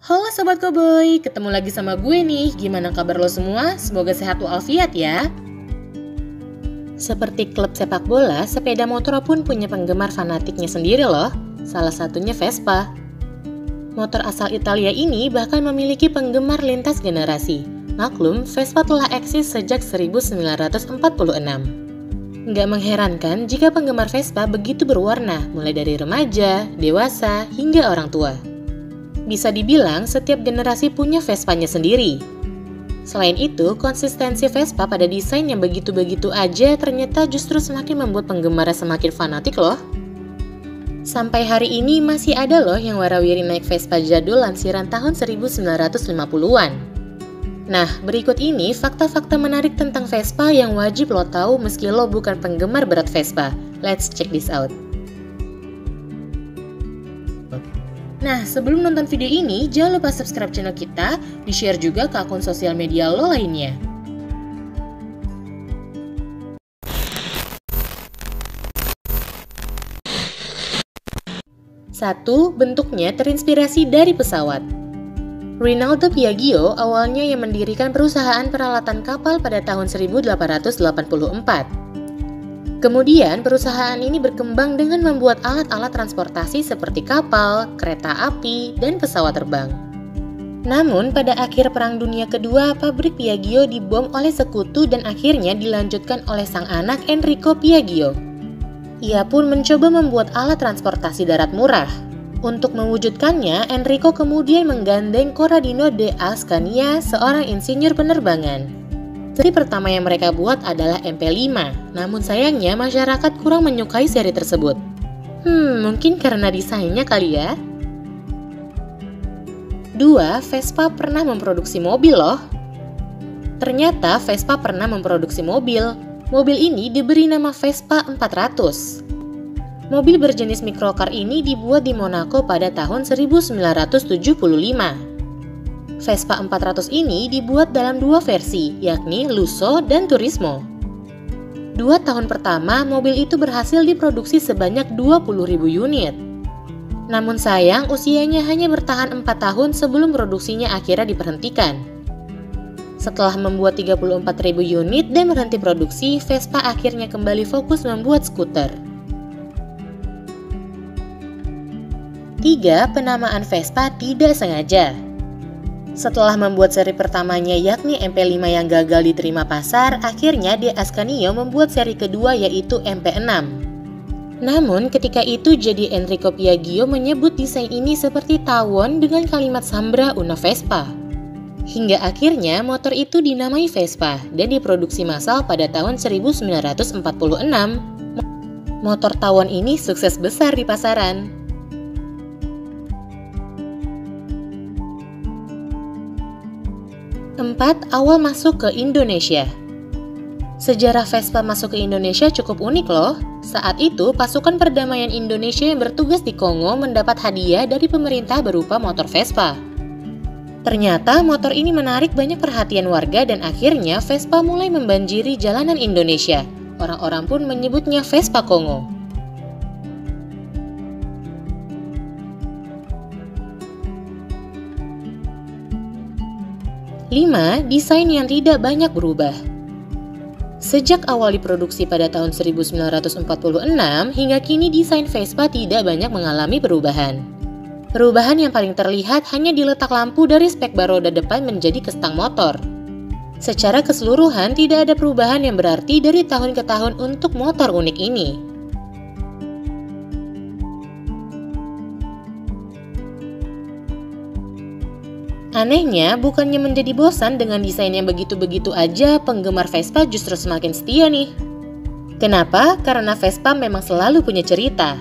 Halo Sobat Koboi, ketemu lagi sama gue nih. Gimana kabar lo semua? Semoga sehat walafiat ya. Seperti klub sepak bola, sepeda motor pun punya penggemar fanatiknya sendiri loh. Salah satunya Vespa. Motor asal Italia ini bahkan memiliki penggemar lintas generasi. Maklum, Vespa telah eksis sejak 1946. Nggak mengherankan jika penggemar Vespa begitu berwarna, mulai dari remaja, dewasa, hingga orang tua. Bisa dibilang setiap generasi punya Vespanya sendiri. Selain itu, konsistensi Vespa pada desain yang begitu-begitu aja ternyata justru semakin membuat penggemarnya semakin fanatik loh. Sampai hari ini masih ada loh yang warawiri naik Vespa jadul lansiran tahun 1950-an. Nah, berikut ini fakta-fakta menarik tentang Vespa yang wajib lo tahu meski lo bukan penggemar berat Vespa. Let's check this out. Nah, sebelum nonton video ini, jangan lupa subscribe channel kita, di-share juga ke akun sosial media lo lainnya. Satu, bentuknya terinspirasi dari pesawat. Rinaldo Piaggio awalnya yang mendirikan perusahaan peralatan kapal pada tahun 1884. Kemudian, perusahaan ini berkembang dengan membuat alat-alat transportasi seperti kapal, kereta api, dan pesawat terbang. Namun, pada akhir Perang Dunia Kedua, pabrik Piaggio dibom oleh sekutu dan akhirnya dilanjutkan oleh sang anak Enrico Piaggio. Ia pun mencoba membuat alat transportasi darat murah. Untuk mewujudkannya, Enrico kemudian menggandeng Corradino de Ascania, seorang insinyur penerbangan. Seri pertama yang mereka buat adalah MP5, namun sayangnya masyarakat kurang menyukai seri tersebut. Mungkin karena desainnya kali ya. 2. Vespa pernah memproduksi mobil loh. Ternyata Vespa pernah memproduksi mobil. Mobil ini diberi nama Vespa 400. Mobil berjenis microcar ini dibuat di Monaco pada tahun 1975. Vespa 400 ini dibuat dalam dua versi, yakni Lusso dan Turismo. 2 tahun pertama, mobil itu berhasil diproduksi sebanyak 20.000 unit. Namun sayang, usianya hanya bertahan 4 tahun sebelum produksinya akhirnya diberhentikan. Setelah membuat 34.000 unit dan berhenti produksi, Vespa akhirnya kembali fokus membuat skuter. 3. Penamaan Vespa tidak sengaja. Setelah membuat seri pertamanya yakni MP5 yang gagal diterima pasar, akhirnya De Ascanio membuat seri kedua yaitu MP6. Namun ketika itu jadi Enrico Piaggio menyebut desain ini seperti tawon dengan kalimat Sambra una Vespa. Hingga akhirnya motor itu dinamai Vespa dan diproduksi massal pada tahun 1946. Motor tawon ini sukses besar di pasaran. 4. Awal masuk ke Indonesia. Sejarah Vespa masuk ke Indonesia cukup unik loh. Saat itu, pasukan perdamaian Indonesia yang bertugas di Kongo mendapat hadiah dari pemerintah berupa motor Vespa. Ternyata motor ini menarik banyak perhatian warga dan akhirnya Vespa mulai membanjiri jalanan Indonesia. Orang-orang pun menyebutnya Vespa Kongo. 5. Desain yang tidak banyak berubah. Sejak awal diproduksi pada tahun 1946 hingga kini desain Vespa tidak banyak mengalami perubahan. Perubahan yang paling terlihat hanya di letak lampu dari spek bar roda depan menjadi ke stang motor. Secara keseluruhan tidak ada perubahan yang berarti dari tahun ke tahun untuk motor unik ini. Anehnya, bukannya menjadi bosan dengan desain yang begitu-begitu aja, penggemar Vespa justru semakin setia nih. Kenapa? Karena Vespa memang selalu punya cerita.